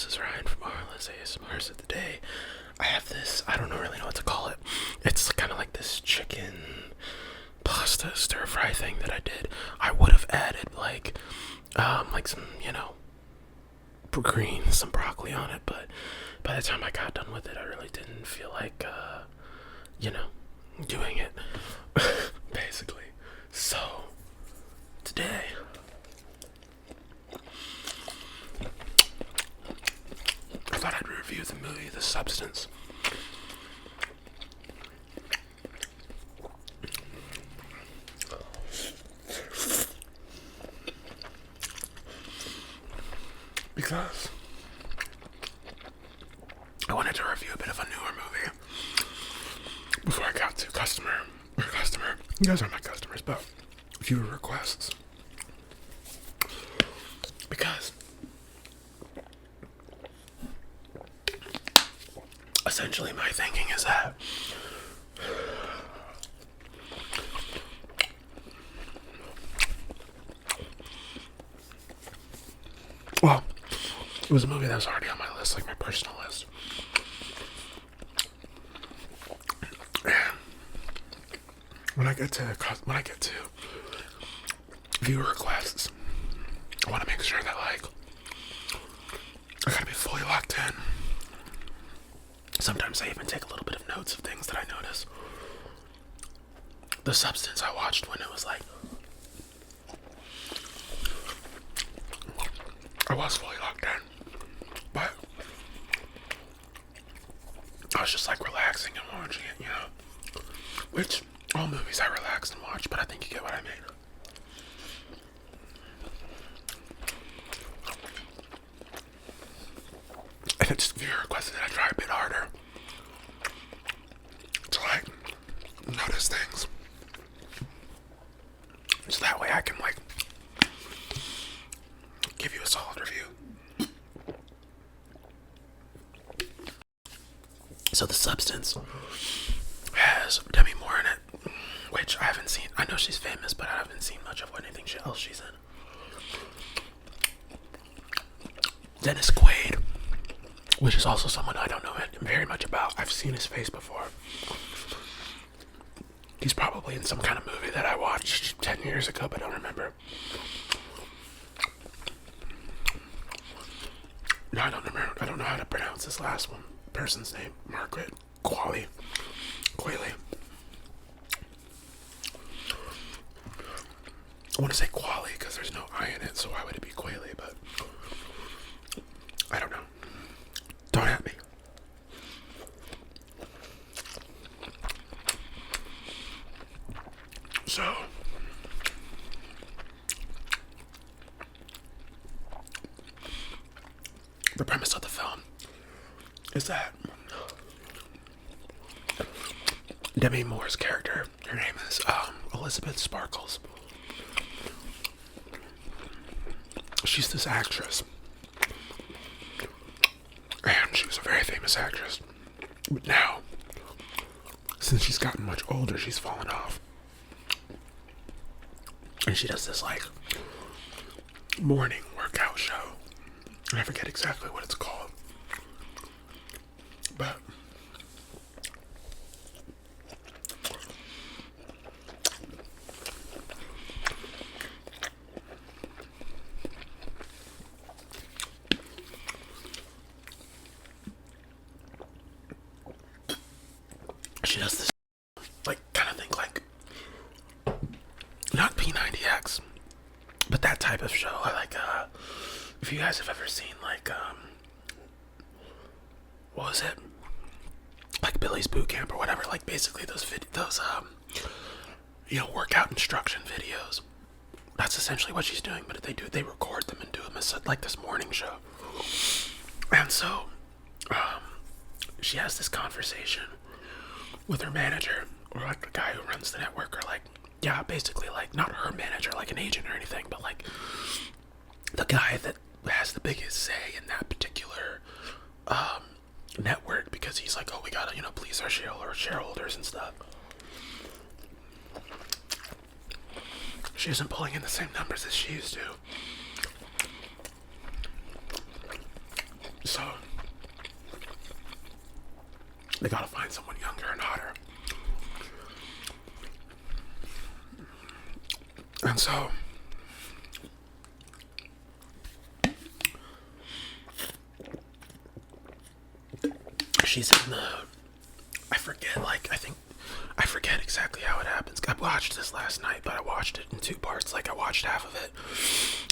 this is Ryan from RLS ASMRs of the day. I have this, I don't really know what to call it. It's kind of like this chicken pasta stir fry thing that I did. I would have added like some, greens, some broccoli on it, but by the time I got done with it, I really didn't feel like, doing it, basically. So, today, I thought I'd review the movie The Substance. Because I wanted to review a bit of a newer movie before I got to customer. You guys aren't my customers, but viewer requests. Because essentially my thinking is that well, it was a movie that was already on my list, like my personal list. And when I get to viewer requests, I want to make sure that I gotta be fully locked in. Sometimes I even take a little bit of notes of things that I notice. The Substance I watched when it was I was fully locked in, but I was just relaxing and watching it, which all movies I relax and watch, but I think you get what I mean. And it's viewer requested that I try a bit harder to notice things, so that way I can give you a solid review. So The Substance has Demi Moore in it, which I haven't seen. I know she's famous, but I haven't seen much of anything else she's in. Dennis Quaid, which is also someone I don't know very much about. I've seen his face before. He's probably in some kind of movie that I watched 10 years ago, but I don't remember. No, I don't remember. I don't know how to pronounce this last person's name. Margaret Qualley. I want to say Qualley because there's no I in it, so why would it be Qualley? But I don't know. Don't at me. So the premise of the film is that Demi Moore's character, her name is Elizabeth Sparkles. She's this actress, and she was a very famous actress. But now, since she's gotten much older, she's fallen off. And she does this morning workout show. And I forget exactly what it's called. But she does this kind of thing not P90X, but that type of show. If you guys have ever seen what was it? Billy's Boot Camp or whatever, basically those workout instruction videos. That's essentially what she's doing, but they record them and do them as this morning show. And so she has this conversation with her manager, or the guy who runs the network, or basically not her manager, an agent or anything, but the guy that has the biggest say in that particular network, because he's oh, we gotta please our shareholders and stuff. She isn't pulling in the same numbers as she used to. So they gotta find someone younger and hotter. And so she's in the, I forget exactly how it happens. I watched this last night, but I watched it in two parts. Like, I watched half of it,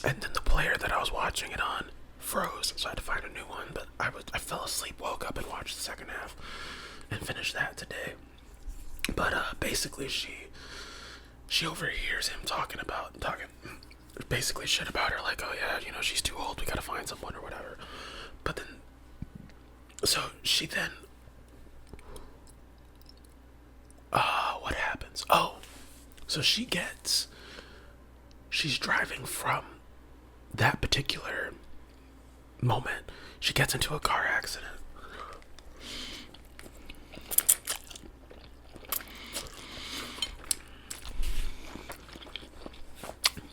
and then the player that I was watching it on froze, so I had to find a new one. But I fell asleep, woke up, and watched the second half, and finished that today. But basically, she overhears him talking basically shit about her, like, oh yeah, you know, she's too old, we gotta find someone or whatever. But then, so she then, what happens? Oh, so she's driving from that particular moment. She gets into a car accident.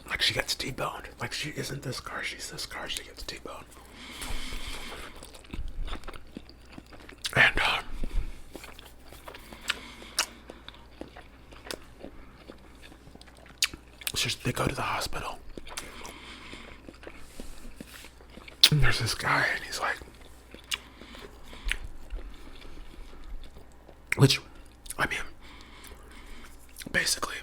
Like, she gets T-boned. Like, she isn't this car, she's this car, she gets T-boned. And, so they go to the hospital. And there's this guy, and he's like, which, I mean, basically,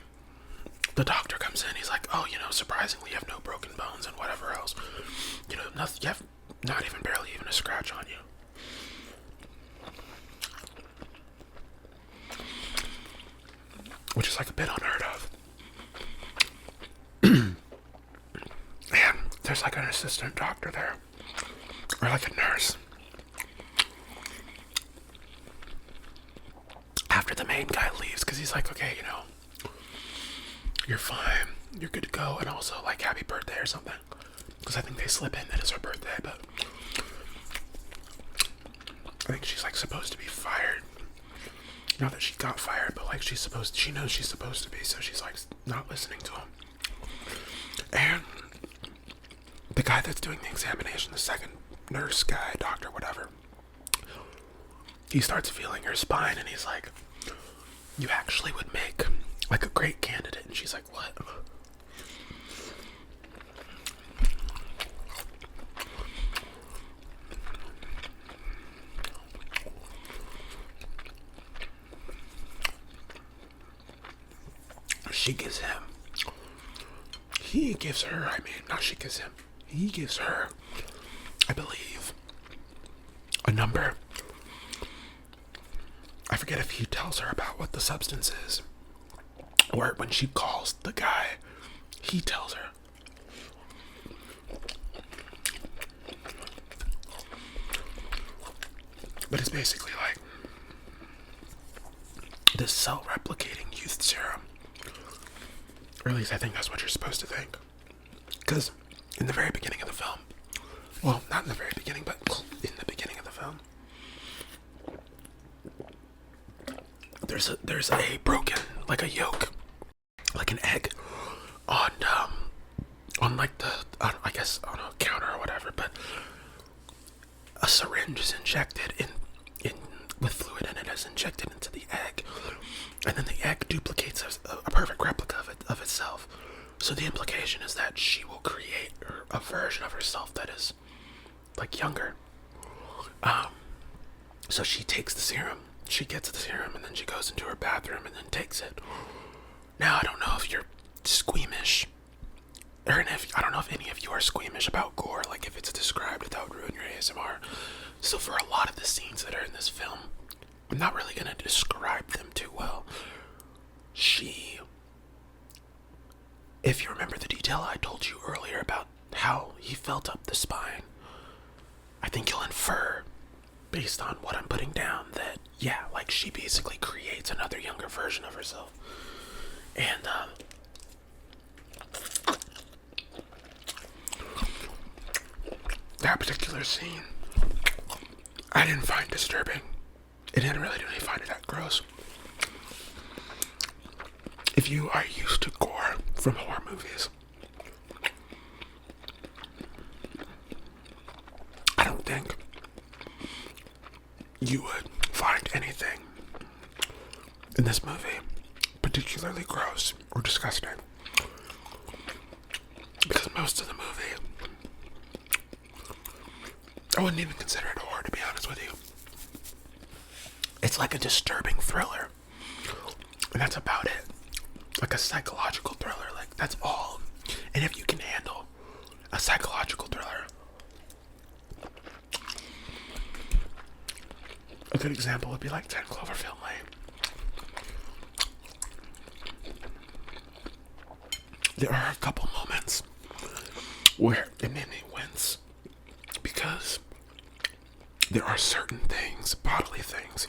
the doctor comes in, he's like, oh, you know, surprisingly, you have no broken bones and whatever else. You know, nothing, you have not even barely even a scratch on you. Which is like a bit unheard of. And there's like an assistant doctor there, or like a nurse. After the main guy leaves, because he's like, okay, you know, you're fine, you're good to go, and also like happy birthday or something, because I think they slip in that it's her birthday, but I think she's like supposed to be fired. Not that she got fired, but like she knows she's supposed to be, so she's like not listening to him. And the guy that's doing the examination, the second nurse guy, doctor, whatever, he starts feeling her spine, and he's like, you actually would make like a great candidate. And she's like, what? He gives her, I believe, a number. I forget if he tells her about what the substance is, or when she calls the guy, he tells her. But it's basically like this cell-replicating youth serum. Or at least I think that's what you're supposed to think. Because in the very beginning of the film, well, not in the very beginning, but in the beginning of the film, there's a broken, like a yolk, like an egg, on like the, I guess on a counter or whatever, but a syringe is injected in with fluid, and it is injected into the egg, and then the egg duplicates a perfect replica of itself. So the implication is that she will create a version of herself that is like younger. So she takes the serum. She gets the serum, and then she goes into her bathroom and then takes it. Now, I don't know if you're squeamish, or I don't know if any of you are squeamish about gore, like if it's described, that would ruin your ASMR. So for a lot of the scenes that are in this film, I'm not really going to describe them too well. If you remember the detail I told you earlier about how he felt up the spine, I think you'll infer, based on what I'm putting down, that, yeah, like she basically creates another younger version of herself. And, that particular scene, I didn't find disturbing. I didn't really find it that gross. If you are used to gore from horror movies, I don't think you would find anything in this movie particularly gross or disgusting. Because most of the movie, I wouldn't even consider it horror, to be honest with you. It's like a disturbing thriller. And that's about it. Like a psychological thriller. Like, that's all. And if you can handle a psychological thriller. A good example would be like 10 Cloverfield Lane. There are a couple moments where it made me wince because there are certain things, bodily things,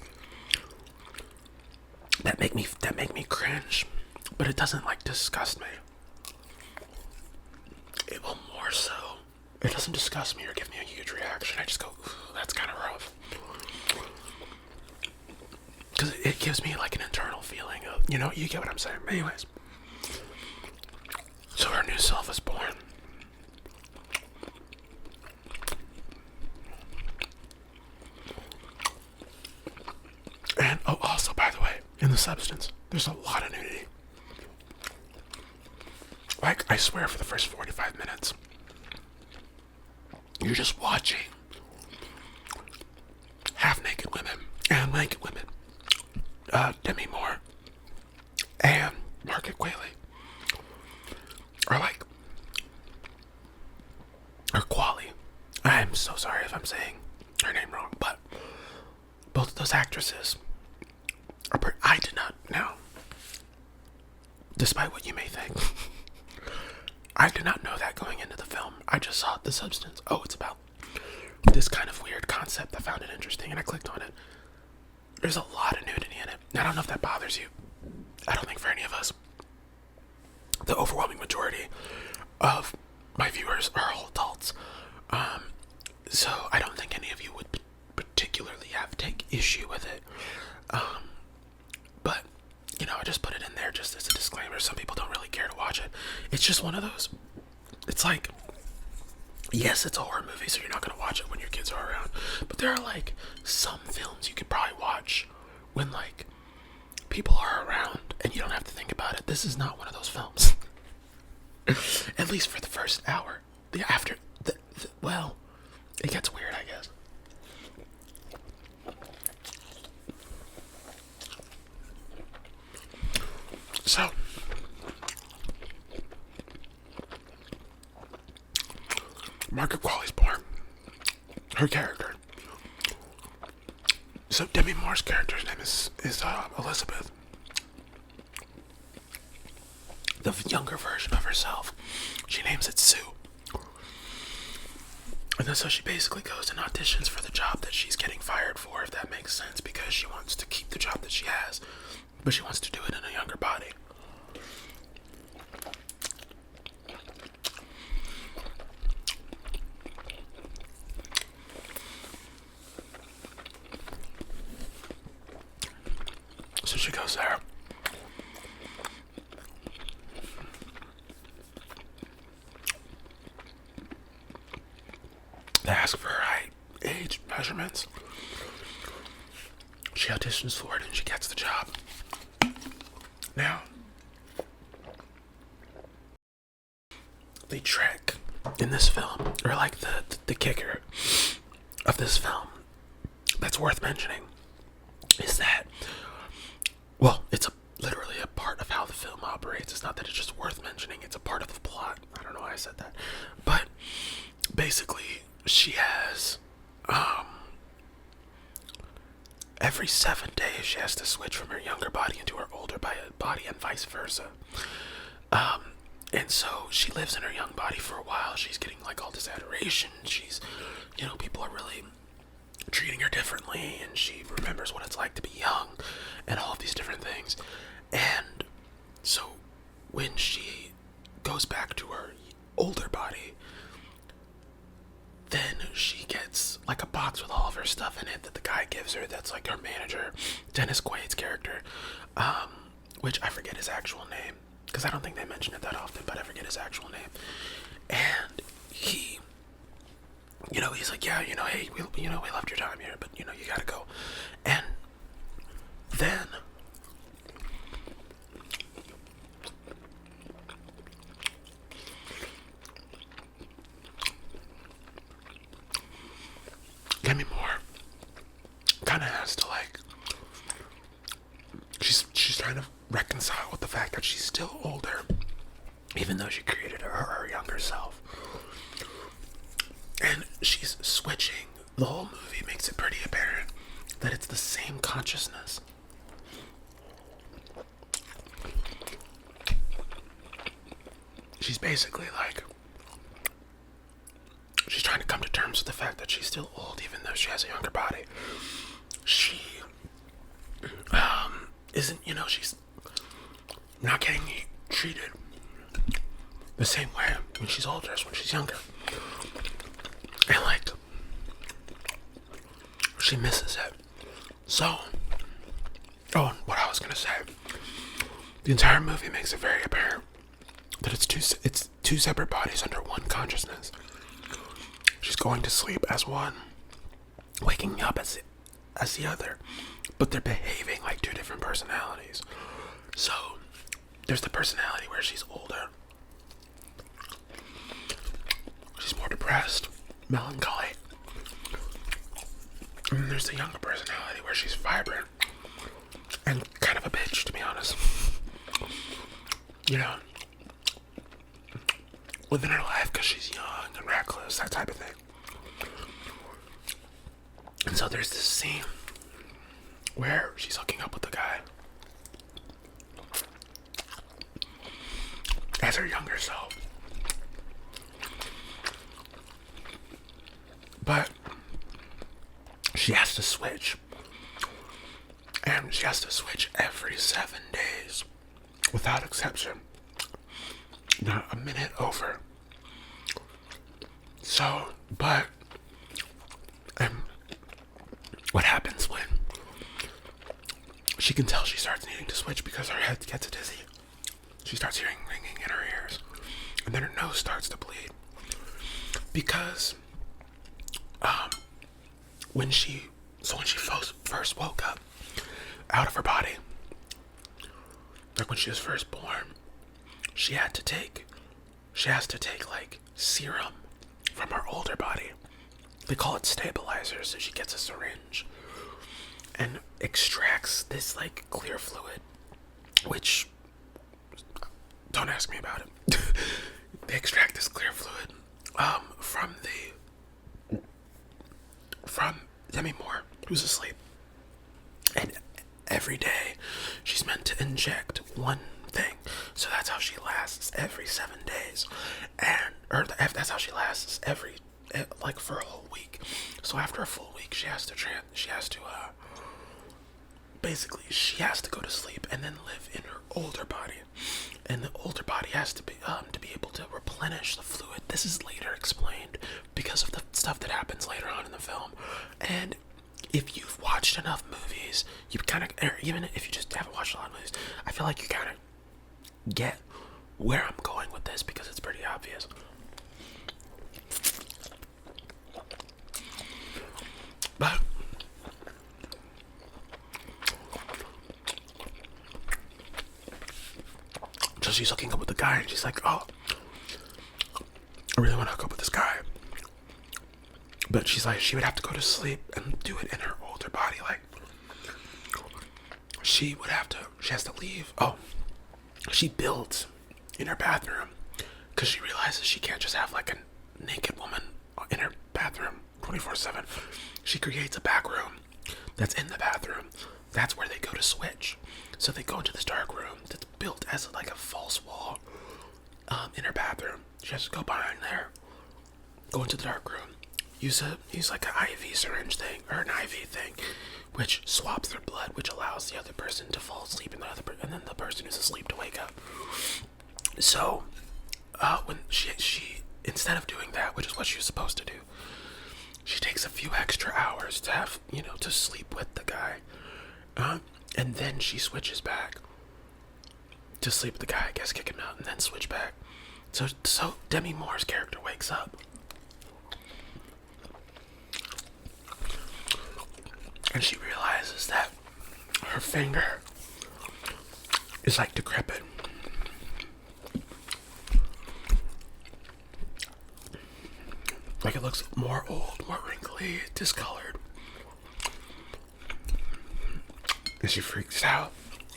that make me cringe, but it doesn't like disgust me. It will more so. It doesn't disgust me or give me a huge reaction. I just go, ooh, that's kind of rough. Because it gives me like an internal feeling of, you know, you get what I'm saying. Anyways. So her new self is born. And, oh, also, by the way, in the substance, there's a lot of nudity. Like, I swear for the first 45 minutes, you're just watching half-naked women and naked women. Demi Moore and Margaret Qualley are like, or Qualley. I'm so sorry if I'm saying her name wrong, but both of those actresses are I did not know, despite what you may think, I did not know that going into the film. I just saw the substance. Oh, it's about this kind of weird concept. I found it interesting and I clicked on it. There's a lot of nudity in it. I don't know if that bothers you. I don't think for any of us. The overwhelming majority of my viewers are all adults. So I don't think any of you would particularly take issue with it. But, you know, I just put it in there just as a disclaimer. Some people don't really care to watch it. It's just one of those. It's like, yes, it's a horror movie, so you're not going to watch it when your kids are around. But there are, like, some films you could probably watch when, like, people are around and you don't have to think about it. This is not one of those films. At least for the first hour. Well, it gets weird, I guess. So, Margaret Qualley's born. Her character. So Demi Moore's character's name is Elizabeth. The younger version of herself. She names it Sue. And then so she basically goes and auditions for the job that she's getting fired for, if that makes sense, because she wants to keep the job that she has, but she wants to do it in a younger body. So she goes there. They ask for her height, age, measurements. She auditions for it and she gets the job. Now, the trick in this film, or like the kicker of this film that's worth mentioning, is that, well, it's literally a part of how the film operates. It's not that it's just worth mentioning, it's a part of the plot. I don't know why I said that. But basically, she has, every 7 days she has to switch from her younger body into her older body and vice versa. And so she lives in her young body for a while. She's getting like all this adoration. She's, you know, people are really treating her differently, and she remembers what it's like to be young and all of these different things. And so when she goes back to her older body, then she gets like a box with all of her stuff in it that the guy gives her, that's like her manager, Dennis Quaid's character, which I forget his actual name because I don't think they mention it that often, but I forget his actual name. And he he's like, yeah, hey, we loved your time here, but you gotta go. And then Demi Moore kind of has to she's trying to reconcile with the fact that she's still older, even though she created her younger self. And she's switching. The whole movie makes it pretty apparent that it's the same consciousness. She's basically she's trying to come to terms with the fact that she's still old, even though she has a younger body. She isn't, she's not getting treated the same way when she's older as when she's younger. And she misses it. So, and what I was gonna say, the entire movie makes it very apparent that it's two separate bodies under one consciousness. She's going to sleep as one, waking up as the other, but they're behaving like two different personalities. So there's the personality where she's older, she's more depressed, melancholy, and then there's the younger personality where she's vibrant and kind of a bitch, to be honest. Living her life because she's young and reckless, that type of thing. And so there's this scene where she's hooking up with a guy as her younger self. But she has to switch. And she has to switch every 7 days, without exception. Not a minute over. So, but what happens when she can tell she starts needing to switch because her head gets dizzy. She starts hearing ringing in her ears, and then her nose starts to bleed. Because when she first woke up out of her body, like when she was first born, she has to take serum from her older body. They call it stabilizer. So she gets a syringe and extracts this clear fluid, which, don't ask me about it. They extract this clear fluid from Demi Moore, who's asleep. And every day she's meant to inject one thing. So that's how she lasts every 7 days. That's how she lasts for a whole week. So after a full week, she has to go to sleep and then live in her older body. And the older body has to be able to replenish the fluid. This is later explained because of the stuff that happens later on in the film. And if you've watched enough movies, even if you just haven't watched a lot of movies, I feel like you kind of get where I'm going with this because it's pretty obvious. But so she's hooking up with the guy, and she's like, "Oh, I really want to hook up with this guy." But she's like, she would have to go to sleep and do it in her older body. She has to leave. Oh, she builds in her bathroom because she realizes she can't just have a naked woman in her bathroom 24/7. She creates a back room that's in the bathroom. That's where they go to switch. So they go into this dark room that's built as a false wall in her bathroom. She has to go behind there, go into the dark room, use an IV syringe thing, or an IV thing, which swaps their blood, which allows the other person to fall asleep and then the person who's asleep to wake up. So when she instead of doing that, which is what she was supposed to do, she takes a few extra hours to have to sleep with the guy, and then she switches back to sleep with the guy, I guess, kick him out, and then switch back. So Demi Moore's character wakes up And she realizes that her finger is like decrepit. Like it looks more old, more wrinkly, discolored. And she freaks out,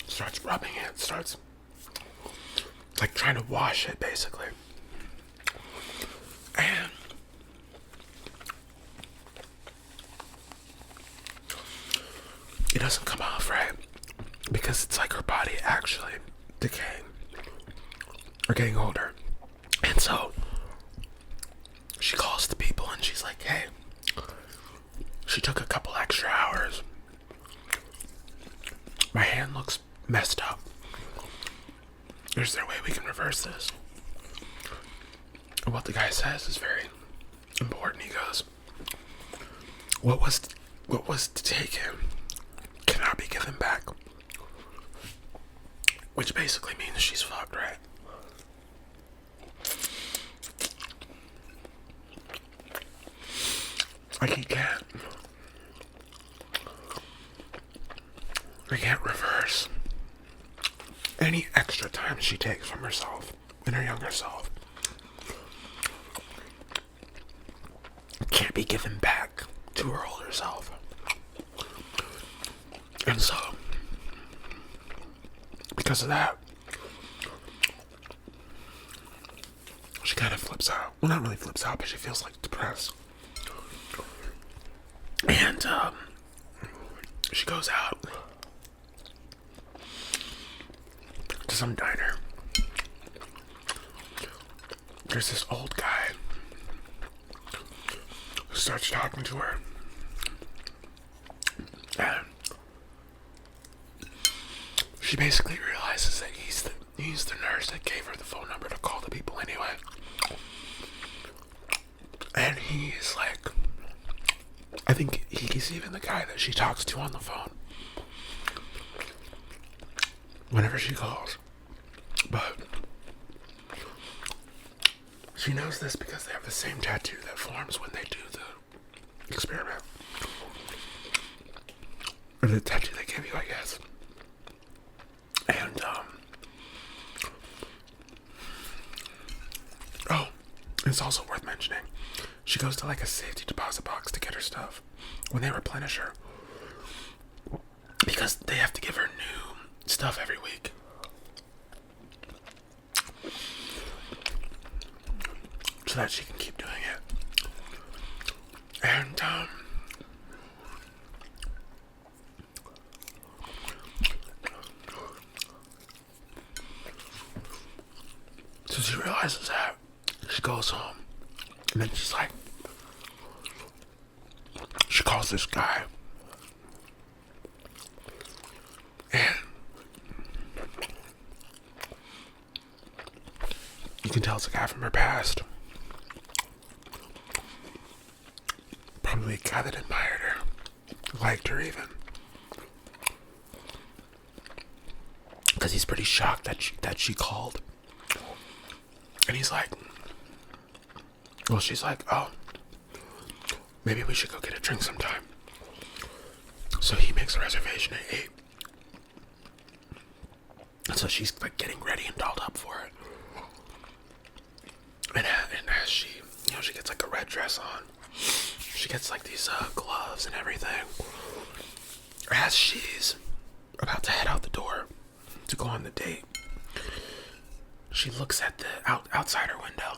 starts rubbing it, starts like trying to wash it basically. And it doesn't come off right because it's like her body actually decaying or getting older. And so she calls the people and she's like, hey, she took a couple extra hours. My hand looks messed up. Is there a way we can reverse this? And what the guy says is very important. He goes, what was taken cannot be given back. Which basically means she's fucked, right? Like he can't reverse any extra time she takes from herself and her younger self. It can't be given back to her older self. And so, because of that, she kind of flips out. Well, not really flips out, but she feels like depressed. And she goes out to some diner. There's this old guy who starts talking to her. And she basically realizes that he's the nurse that gave her the phone number to call the people anyway. And he's like, I think he's even the guy that she talks to on the phone whenever she calls. But she knows this because they have the same tattoo that forms when they do the experiment. Or the tattoo they give you, I guess. And, oh, it's also worth mentioning, she goes to like a safety deposit box to get her stuff when they replenish her. Because they have to give her new stuff every week. So that she can keep doing it. And, so she realizes that. She goes home. And then she's like, she calls this guy. And you can tell it's a guy from her past. Probably a guy that admired her. Liked her even. Because he's pretty shocked that she called. And he's like, well, she's like, oh, maybe we should go get a drink sometime. So he makes a reservation at 8. And so she's like getting ready and dolled up for it. And as she, she gets like a red dress on. She gets like these gloves and everything. As she's about to head out the door to go on the date, she looks at the outside her window.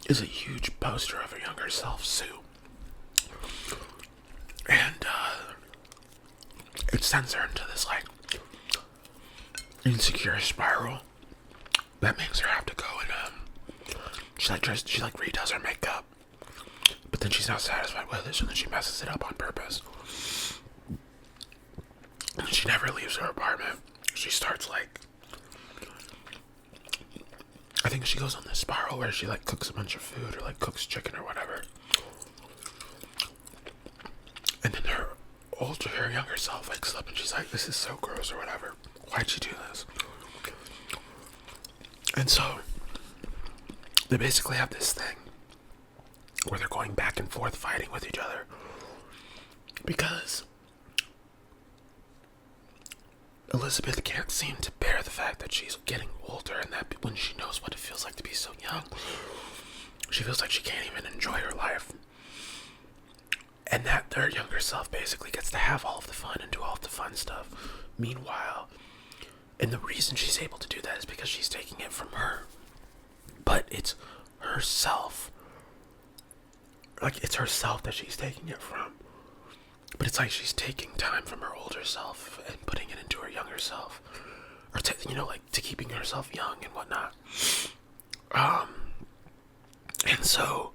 Is a huge poster of her younger self, Sue. And it sends her into this like insecure spiral that makes her have to go and she redoes her makeup, but then she's not satisfied with it, so then she messes it up on purpose. And she never leaves her apartment. She starts like, I think she goes on this spiral where she like cooks a bunch of food or like cooks chicken or whatever. And then her younger self wakes up and she's like, this is so gross or whatever. Why'd she do this? And so they basically have this thing where they're going back and forth fighting with each other. because Elizabeth can't seem to bear the fact that she's getting older, and that when she knows what it feels like to be so young, she feels like she can't even enjoy her life. And that her younger self basically gets to have all of the fun and do all of the fun stuff. Meanwhile, and the reason she's able to do that is because she's taking it from her. But it's herself. Like, it's herself that she's taking it from. But it's like she's taking time from her older self and putting it into her younger self. Or, to keeping herself young and whatnot. And so,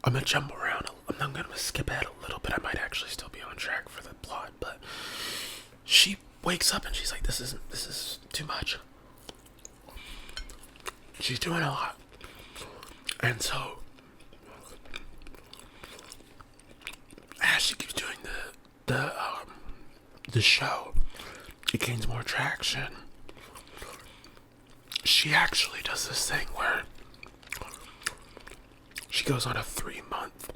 I'm going to jump around. I'm going to skip ahead a little bit. I might actually still be on track for the plot. But she wakes up and she's like, this is too much. She's doing a lot. And so, as she keeps doing the show, it gains more traction. She actually does this thing where she goes on a 3-month,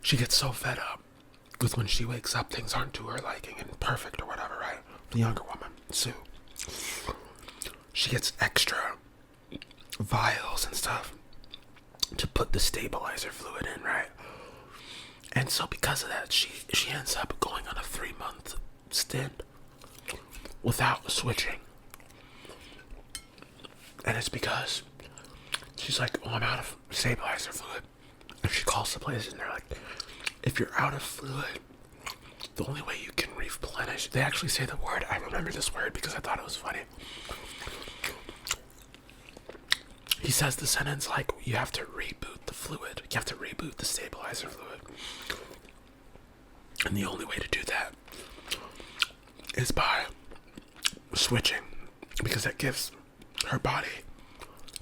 she gets so fed up with when she wakes up, things aren't to her liking and perfect or whatever, right? The younger woman, Sue, she gets extra vials and stuff to put the stabilizer fluid in, right? And so because of that, she ends up going on a 3-month stint without switching. And it's because she's like, I'm out of stabilizer fluid. And she calls the place and they're like, if you're out of fluid, the only way you can replenish, they actually say the word, I remember this word because I thought it was funny. He says the sentence like, you have to reboot the fluid. You have to reboot the stabilizer fluid. And the only way to do that is by switching, because that gives her body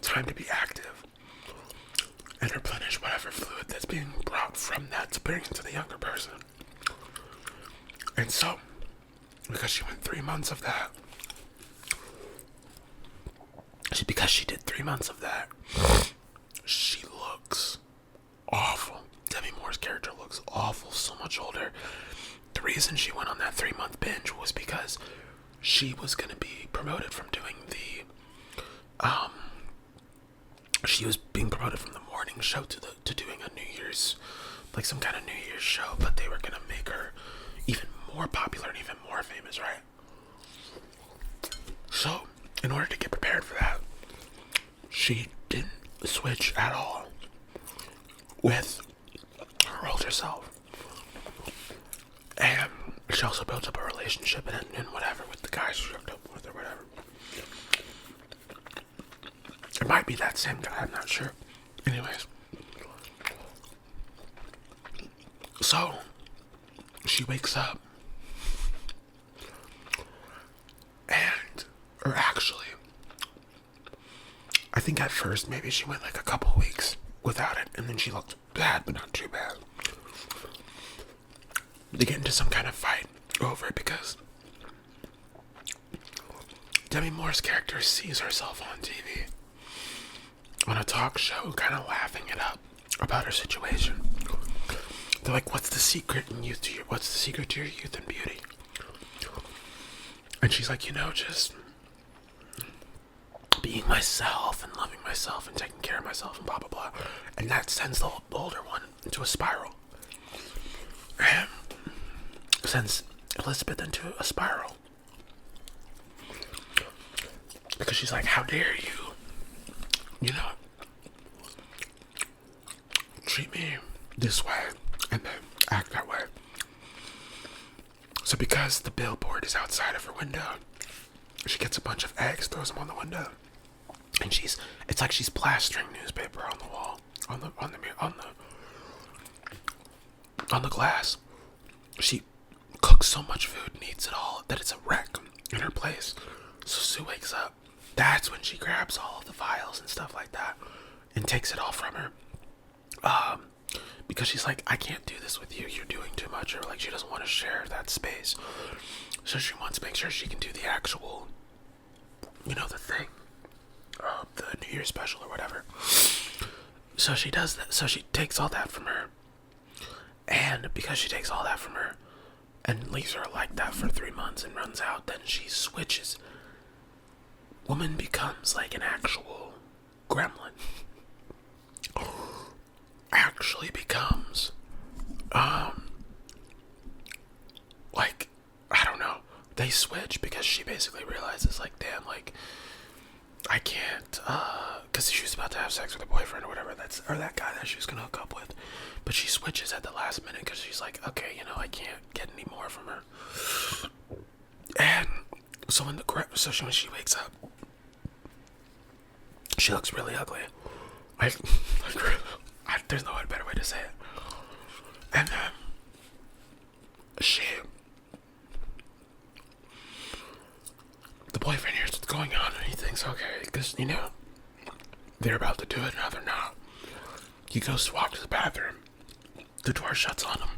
time to be active and replenish whatever fluid that's being brought from that to bring into the younger person. And so, because she went 3 months of that, because she did 3 months of that, she looks awful. Demi Moore's character looks awful, so much older. The reason she went on that 3-month binge was because she was going to be promoted from doing she was being promoted from the morning show to doing a New Year's, like some kind of New Year's show, but they were going to make her even more popular and even more famous, right? So, in order to get prepared for that, she didn't switch at all with her older self. And she also built up a relationship and whatever with the guys she hooked up with or whatever. It might be that same guy, I'm not sure. Anyways. So, she wakes up. Or actually, I think at first maybe she went like a couple weeks without it, and then she looked bad, but not too bad. They get into some kind of fight over it because Demi Moore's character sees herself on TV, on a talk show, kind of laughing it up about her situation. They're like, what's the secret to your youth and beauty? And she's like, just being myself and loving myself and taking care of myself and blah, blah, blah. And that sends the older one into a spiral. And sends Elizabeth into a spiral. Because she's like, how dare you, treat me this way and then act that way. So because the billboard is outside of her window, she gets a bunch of eggs, throws them on the window. And it's like she's plastering newspaper on the wall, on the glass. She cooks so much food and eats it all that it's a wreck in her place. So Sue wakes up. That's when she grabs all of the vials and stuff like that and takes it all from her. Because she's like, I can't do this with you. You're doing too much. Or like she doesn't want to share that space. So she wants to make sure she can do the actual, the thing. The New Year's special or whatever. So she does that. So she takes all that from her. And because she takes all that from her and leaves her like that for 3 months and runs out, then she switches. Woman becomes like an actual gremlin. Actually becomes, like, I don't know. They switch because she basically realizes, like, damn, like, I can't, because she was about to have sex with her boyfriend or whatever, or that guy that she was gonna hook up with. But she switches at the last minute because she's like, okay, you know, I can't get any more from her. And so when she wakes up, she looks really ugly. There's no better way to say it. And then the boyfriend hears what's going on and he thinks, okay, because, you know, they're about to do it, now they're not. He goes to walk to the bathroom. The door shuts on him.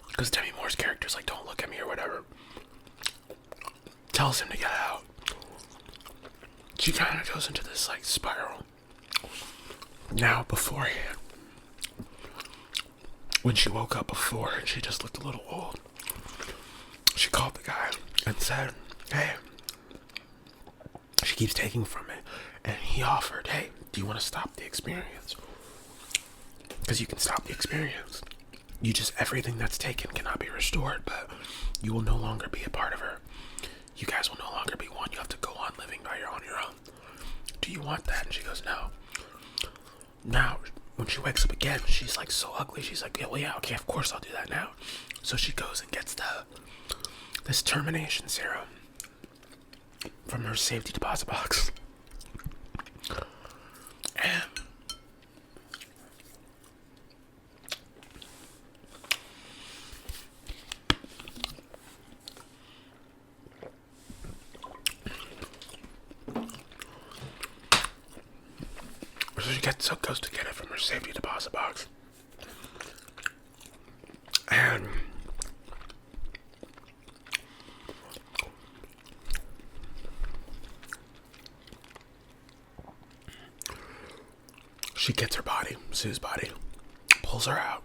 Because Demi Moore's character's like, don't look at me or whatever. Tells him to get out. She kind of goes into this, like, spiral. Now, beforehand, when she woke up before and she just looked a little old, she called the guy and said, hey, she keeps taking from me. And he offered, hey, do you want to stop the experience? Because you can stop the experience. You just, everything that's taken cannot be restored, but you will no longer be a part of her. You guys will no longer be one. You have to go on living on your own. Do you want that? And she goes, no. Now, when she wakes up again, she's like so ugly. She's like, yeah, well, yeah, okay, of course I'll do that now. So she goes and gets this termination serum from her safety deposit box. And so goes to get it from her safety deposit box. And she gets her body, Sue's body, pulls her out,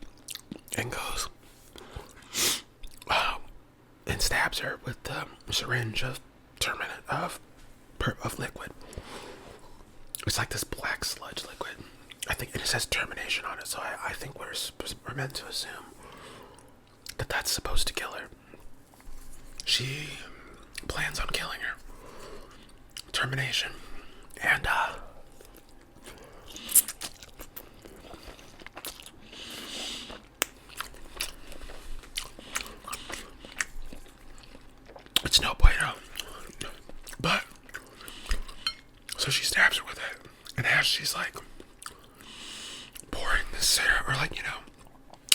and goes and stabs her with the syringe of liquid. It's like this black sludge liquid. I think it says termination on it, so I think we're meant to assume that that's supposed to kill her. She plans on killing her. Termination. And, it's no bueno. But, so she stabs her with it. And as she's like pouring this serum, or like, you know,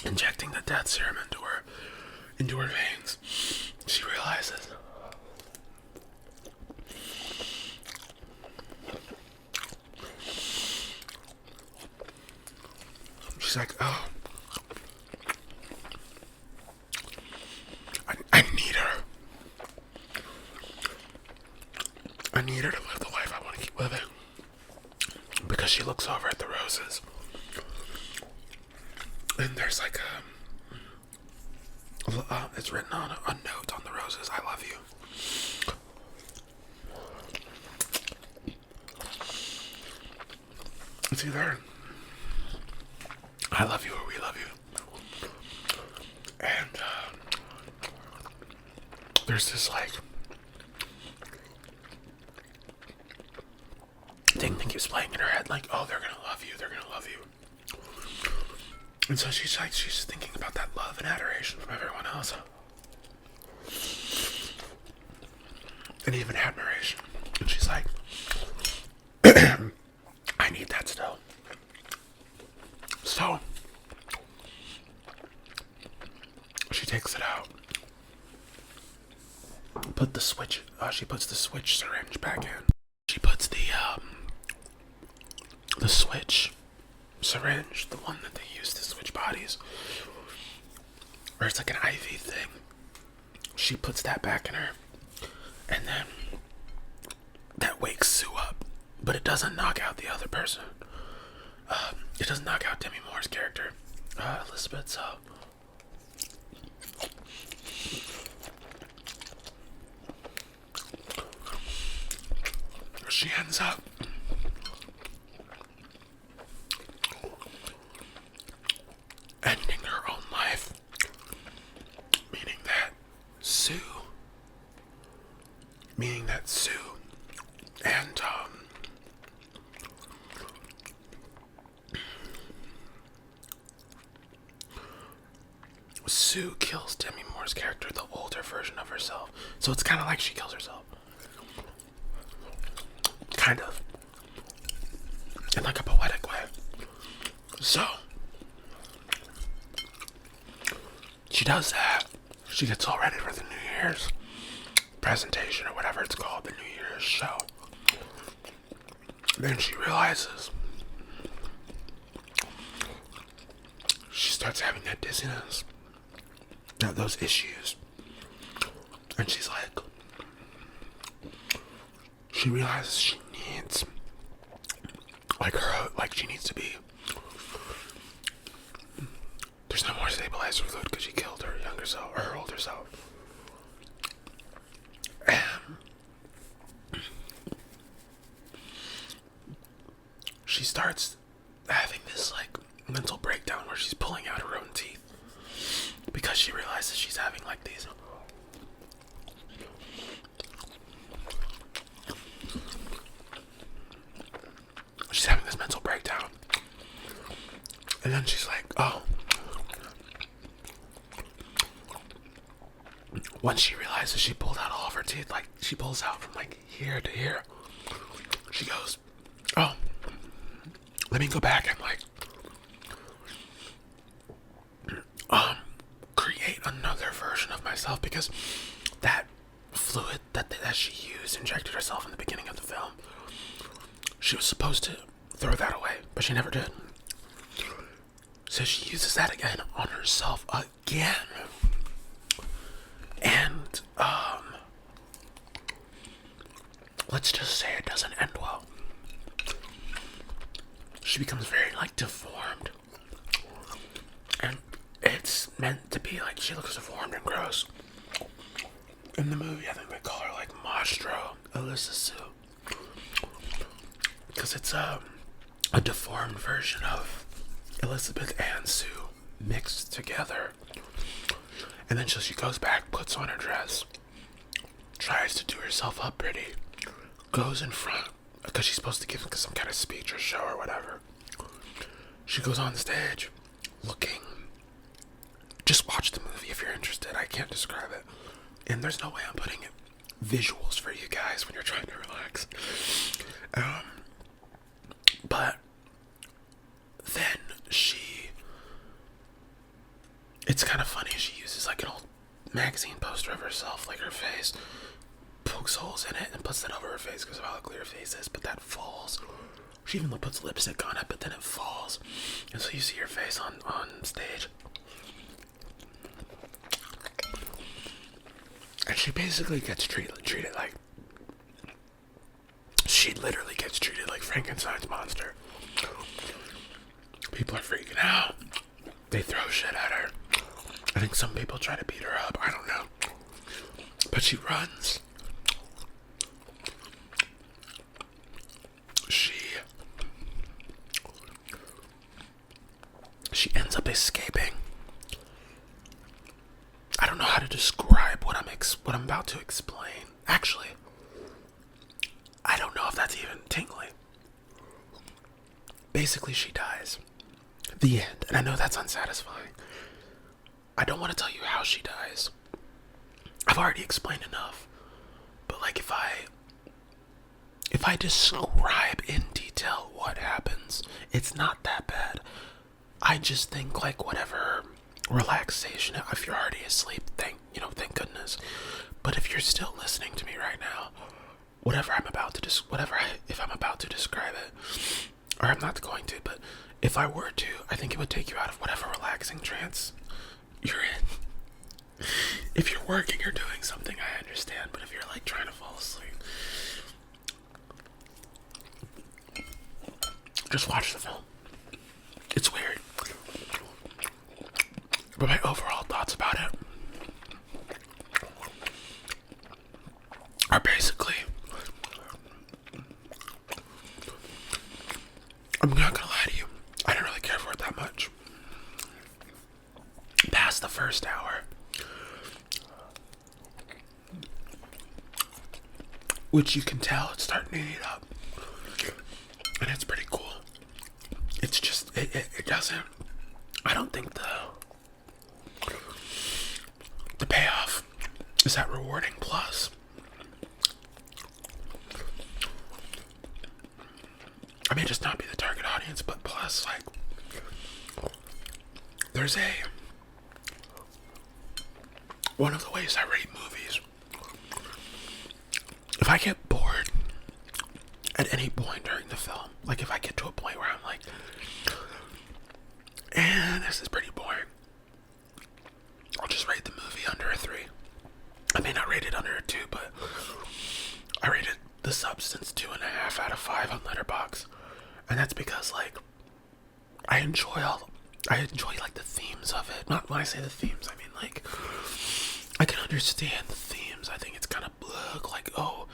injecting the death serum into her veins, she realizes she's like, oh, I need her. I need her to live the life I want to keep living. Because she looks over at the roses. And there's like it's written on a note on the roses, I love you. It's either I love you or we love you. And there's this like thing that keeps playing in her head, like, oh, they're gonna love you, they're gonna love you. And so she's thinking about that love and adoration from everyone else. And even admiration. And she's like, I need that still. So she takes it out. She puts the switch syringe back in. She puts the switch syringe, the one that they use to switch bodies, where it's like an IV thing. She puts that back in her, and then that wakes Sue up, but it doesn't knock out the other person. it doesn't knock out Demi Moore's character, Elizabeth, so she ends up ending her own life, meaning that Sue and Sue kills Demi Moore's character, the older version of herself. So it's kind of like she kills herself. Kind of. In like a poetic way. So she does that. She gets all ready for the New Year's presentation or whatever it's called, the New Year's show. Then she realizes she starts having that dizziness, those issues, and she's like, she realizes she needs, she needs to be, there's no more stabilizer fluid because she killed her younger self, or her older self. She starts having this like mental breakdown where she's pulling out her own teeth because she realizes she's having like these this mental breakdown, and then she's like, oh, once she realizes she pulled out all of her teeth, like she pulls out from like here to here, she goes, oh, let me go back and like create another version of myself, because that fluid that she used, injected herself in the beginning of the film, she was supposed to throw that away, but she never did. So she uses that again on herself again. And let's just say it doesn't end well. She becomes very like deformed, and it's meant to be like she looks deformed and gross. In the movie, I think they call her like Alyssa Sue, because it's a deformed version of Elizabeth and Sue mixed together. And then she goes back, puts on her dress, tries to do herself up pretty, goes in front, because she's supposed to give some kind of speech or show or whatever. She goes on stage looking, just watch the movie if you're interested, I can't describe it, and there's no way I'm putting it visuals for you guys when you're trying to relax. But then it's kind of funny, she uses like an old magazine poster of herself, like her face, pokes holes in it and puts that over her face because of how ugly her face is, but that falls. She even puts lipstick on it, but then it falls, and so you see her face on stage. And she basically gets treated like, she literally gets treated like Frankenstein's monster. People are freaking out. They throw shit at her. I think some people try to beat her up. I don't know. But she runs. She ends up escaping. I don't know how to describe what I'm about to explain. Actually, I don't know if that's even tingly. Basically, she dies. The end. And I know that's unsatisfying. I don't want to tell you how she dies. I've already explained enough. But like if I describe in detail what happens, it's not that bad. I just think like whatever relaxation, if you're already asleep, thank goodness. But if you're still listening to me right now, if I'm about to describe it, or I'm not going to, but if I were to, I think it would take you out of whatever relaxing trance you're in. If you're working or doing something, I understand, but if you're like trying to fall asleep, just watch the film. But my overall thoughts about it are basically, I'm not gonna lie to you, I don't really care for it that much. Past the first hour, which you can tell it's starting to heat up, and it's pretty cool. It's just, it doesn't, I don't think the payoff is that rewarding. Plus, I may just not be the target audience, but plus, like, there's one of the ways I rate movies, if I get bored at any point during the film, like if I get to a point where I'm like, this is pretty boring, I'll just rate the movie under a 3. I may not rate it under a 2, but I rated The Substance 2.5 out of 5 on Letterboxd. And that's because, like, I enjoy like the themes of it. Not when I say the themes, I mean, like, I can understand the themes. I think it's kind of blurred, like, oh,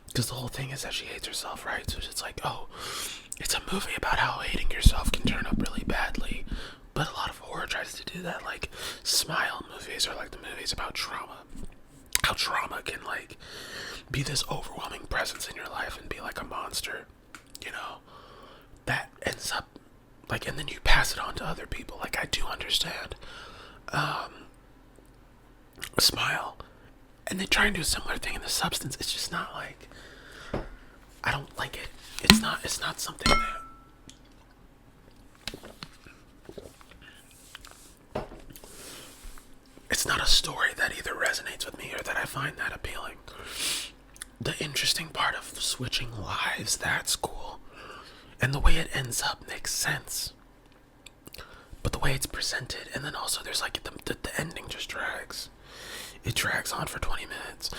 because the whole thing is that she hates herself, right? So it's like, oh, it's a movie about how hating yourself can turn up really badly. But a lot of horror tries to do that. Like, smile movies are like the movies about trauma. How trauma can, like, be this overwhelming presence in your life and be like a monster, you know? That ends up, like, and then you pass it on to other people. Like, I do understand. Smile. And they try and do a similar thing in The Substance. It's just not like, I don't like it. It's not something that, it's not a story that either resonates with me or that I find that appealing. The interesting part of switching lives, that's cool. And the way it ends up makes sense. But the way it's presented, and then also there's like, the ending just drags. It drags on for 20 minutes.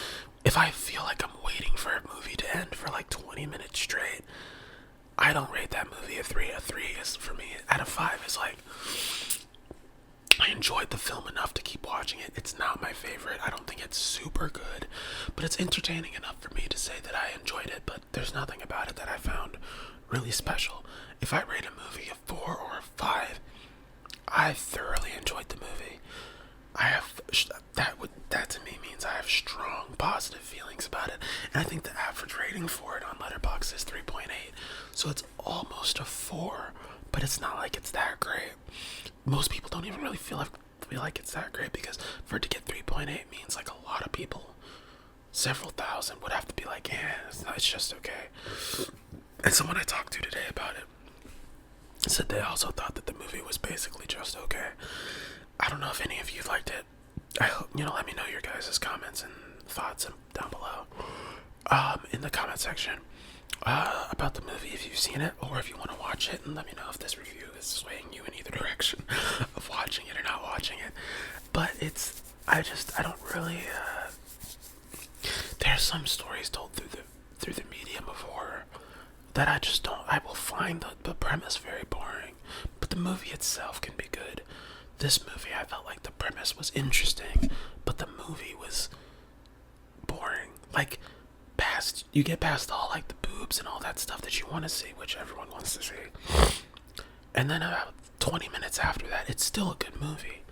If I feel like I'm waiting for a movie to end for like 20 minutes straight, I don't rate that movie a 3. A 3 is, for me, out of 5 is like, I enjoyed the film enough to keep watching it. It's not my favorite. I don't think it's super good, but it's entertaining enough for me to say that I enjoyed it, but there's nothing about it that I found really special. If I rate a movie a 4 or a 5, I thoroughly enjoyed the movie. That to me means I have strong positive feelings about it, and I think the average rating for it on Letterboxd is 3.8, so it's almost a 4, but it's not like it's that great. Most people don't even really feel like it's that great, because for it to get 3.8 means like a lot of people, several thousand, would have to be like, it's just okay. And someone I talked to today about it said they also thought that the movie was basically just okay. I don't know if any of you liked it. I hope, let me know your guys' comments and thoughts down below in the comment section about the movie, if you've seen it, or if you want to watch it, and let me know if this review is swaying you in either direction of watching it or not watching it. But I don't really, there's some stories told through the medium of horror that I will find the premise very boring, but the movie itself can be good. This movie, I felt like the premise was interesting, but the movie was boring. Like, you get past all, like, the boobs and all that stuff that you want to see, which everyone wants to see. And then about 20 minutes after that, it's still a good movie.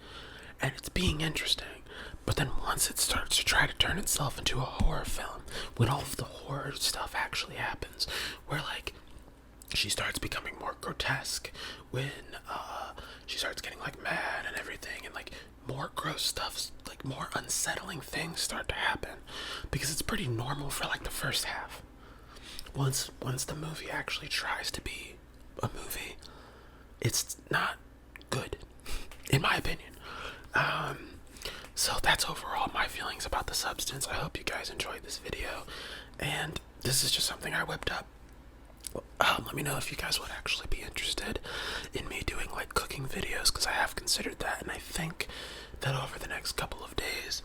And it's being interesting. But then once it starts to try to turn itself into a horror film, when all of the horror stuff actually happens, where, like, she starts becoming more grotesque, when she starts getting, like, mad and everything, and, like, more gross stuff, like, more unsettling things start to happen, because it's pretty normal for, like, the first half. Once the movie actually tries to be a movie, it's not good, in my opinion. So that's overall my feelings about The Substance. I hope you guys enjoyed this video, and this is just something I whipped up. Let me know if you guys would actually be interested in me doing, like, cooking videos, because I have considered that, and I think that over the next couple of days,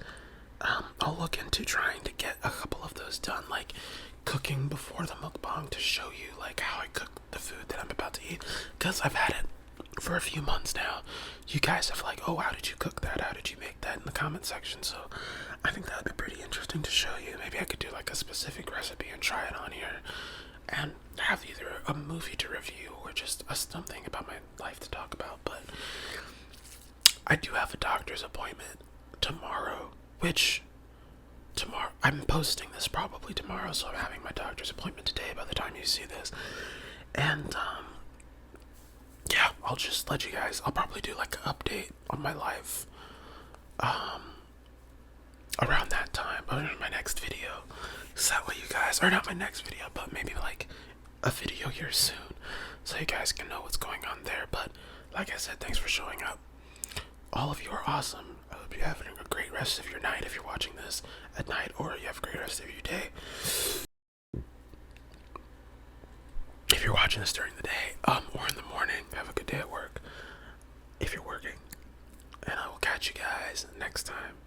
I'll look into trying to get a couple of those done, like cooking before the mukbang, to show you, like, how I cook the food that I'm about to eat, because I've had it for a few months now. you guys have like, oh, how did you cook that? How did you make that in the comment section? So I think that would be pretty interesting to show you. Maybe I could do like a specific recipe and try it on here and have either a movie to review or just something about my life to talk about. But I do have a doctor's appointment tomorrow, which tomorrow I'm posting this probably tomorrow, so I'm having my doctor's appointment today by the time you see this. And yeah, I'll just let you guys, I'll probably do like an update on my life around that time, or in my next video. So that way you guys, or not my next video, but maybe like a video here soon, so you guys can know what's going on there. But like I said, thanks for showing up. All of you are awesome. I hope you're having a great rest of your night if you're watching this at night, or you have a great rest of your day if you're watching this during the day, or in the morning. Have a good day at work if you're working, and I will catch you guys next time.